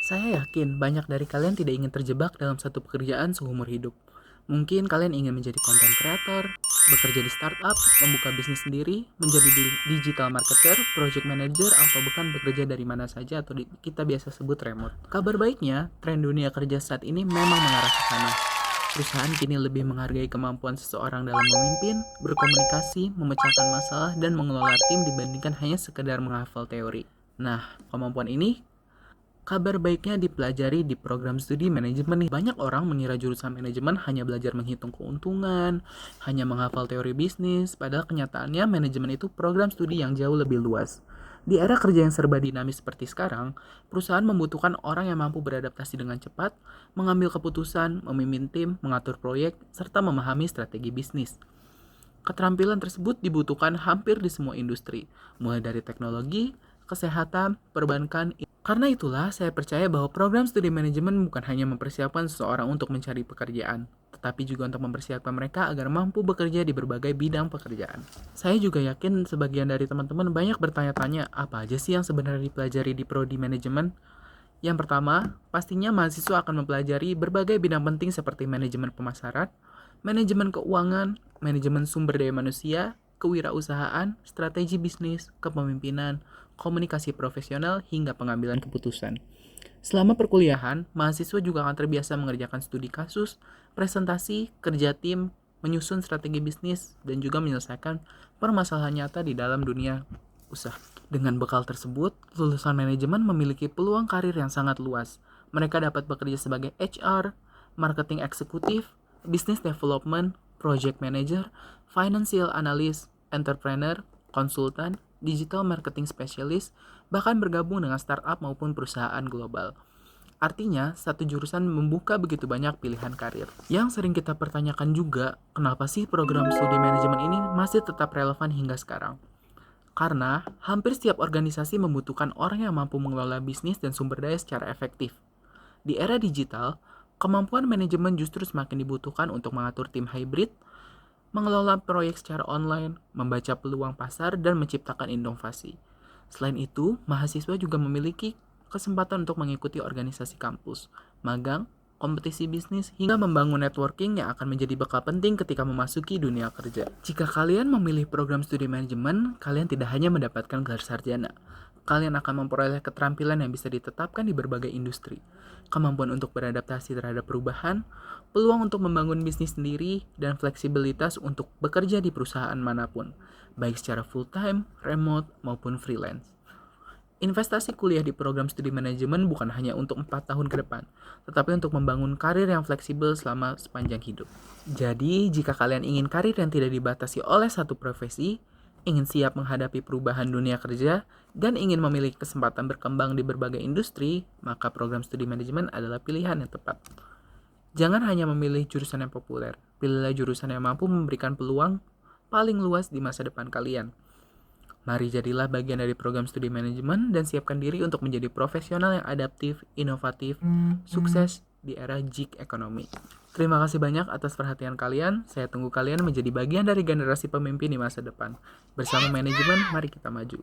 Saya yakin banyak dari kalian tidak ingin terjebak dalam satu pekerjaan seumur hidup. Mungkin kalian ingin menjadi content creator, bekerja di startup, membuka bisnis sendiri, menjadi digital marketer, project manager, atau bahkan bekerja dari mana saja atau kita biasa sebut remote. Kabar baiknya, tren dunia kerja saat ini memang mengarah ke sana. Perusahaan kini lebih menghargai kemampuan seseorang dalam memimpin, berkomunikasi, memecahkan masalah, dan mengelola tim dibandingkan hanya sekedar menghafal teori. Nah, kemampuan ini kabar baiknya dipelajari di program studi manajemen nih. Banyak orang mengira jurusan manajemen hanya belajar menghitung keuntungan, hanya menghafal teori bisnis, padahal kenyataannya manajemen itu program studi yang jauh lebih luas. Di era kerja yang serba dinamis seperti sekarang, perusahaan membutuhkan orang yang mampu beradaptasi dengan cepat, mengambil keputusan, memimpin tim, mengatur proyek, serta memahami strategi bisnis. Keterampilan tersebut dibutuhkan hampir di semua industri, mulai dari teknologi, kesehatan, perbankan. Karena itulah, saya percaya bahwa program studi manajemen bukan hanya mempersiapkan seseorang untuk mencari pekerjaan, tetapi juga untuk mempersiapkan mereka agar mampu bekerja di berbagai bidang pekerjaan. Saya juga yakin sebagian dari teman-teman banyak bertanya-tanya, apa aja sih yang sebenarnya dipelajari di prodi manajemen? Yang pertama, pastinya mahasiswa akan mempelajari berbagai bidang penting seperti manajemen pemasaran, manajemen keuangan, manajemen sumber daya manusia, kewirausahaan, strategi bisnis, kepemimpinan, komunikasi profesional, hingga pengambilan keputusan. Selama perkuliahan, mahasiswa juga akan terbiasa mengerjakan studi kasus, presentasi, kerja tim, menyusun strategi bisnis, dan juga menyelesaikan permasalahan nyata di dalam dunia usaha. Dengan bekal tersebut, lulusan manajemen memiliki peluang karir yang sangat luas. Mereka dapat bekerja sebagai HR, marketing eksekutif, business development, project manager, financial analyst, entrepreneur, konsultan, digital marketing specialist, bahkan bergabung dengan startup maupun perusahaan global. Artinya, satu jurusan membuka begitu banyak pilihan karir. Yang sering kita pertanyakan juga, kenapa sih program studi manajemen ini masih tetap relevan hingga sekarang? Karena hampir setiap organisasi membutuhkan orang yang mampu mengelola bisnis dan sumber daya secara efektif. Di era digital, kemampuan manajemen justru semakin dibutuhkan untuk mengatur tim hybrid, mengelola proyek secara online, membaca peluang pasar, dan menciptakan inovasi. Selain itu, mahasiswa juga memiliki kesempatan untuk mengikuti organisasi kampus, magang, kompetisi bisnis, hingga membangun networking yang akan menjadi bekal penting ketika memasuki dunia kerja. Jika kalian memilih program studi manajemen, kalian tidak hanya mendapatkan gelar sarjana. Kalian akan memperoleh keterampilan yang bisa ditetapkan di berbagai industri, kemampuan untuk beradaptasi terhadap perubahan, peluang untuk membangun bisnis sendiri, dan fleksibilitas untuk bekerja di perusahaan manapun, baik secara full-time, remote, maupun freelance. Investasi kuliah di program studi manajemen bukan hanya untuk 4 tahun ke depan, tetapi untuk membangun karir yang fleksibel selama sepanjang hidup. Jadi, jika kalian ingin karir yang tidak dibatasi oleh satu profesi, ingin siap menghadapi perubahan dunia kerja, dan ingin memiliki kesempatan berkembang di berbagai industri, maka program studi manajemen adalah pilihan yang tepat. Jangan hanya memilih jurusan yang populer, pilihlah jurusan yang mampu memberikan peluang paling luas di masa depan kalian. Mari jadilah bagian dari program studi manajemen dan siapkan diri untuk menjadi profesional yang adaptif, inovatif, sukses di era gig ekonomi. Terima kasih banyak atas perhatian kalian. Saya tunggu kalian menjadi bagian dari generasi pemimpin di masa depan. Bersama manajemen, mari kita maju.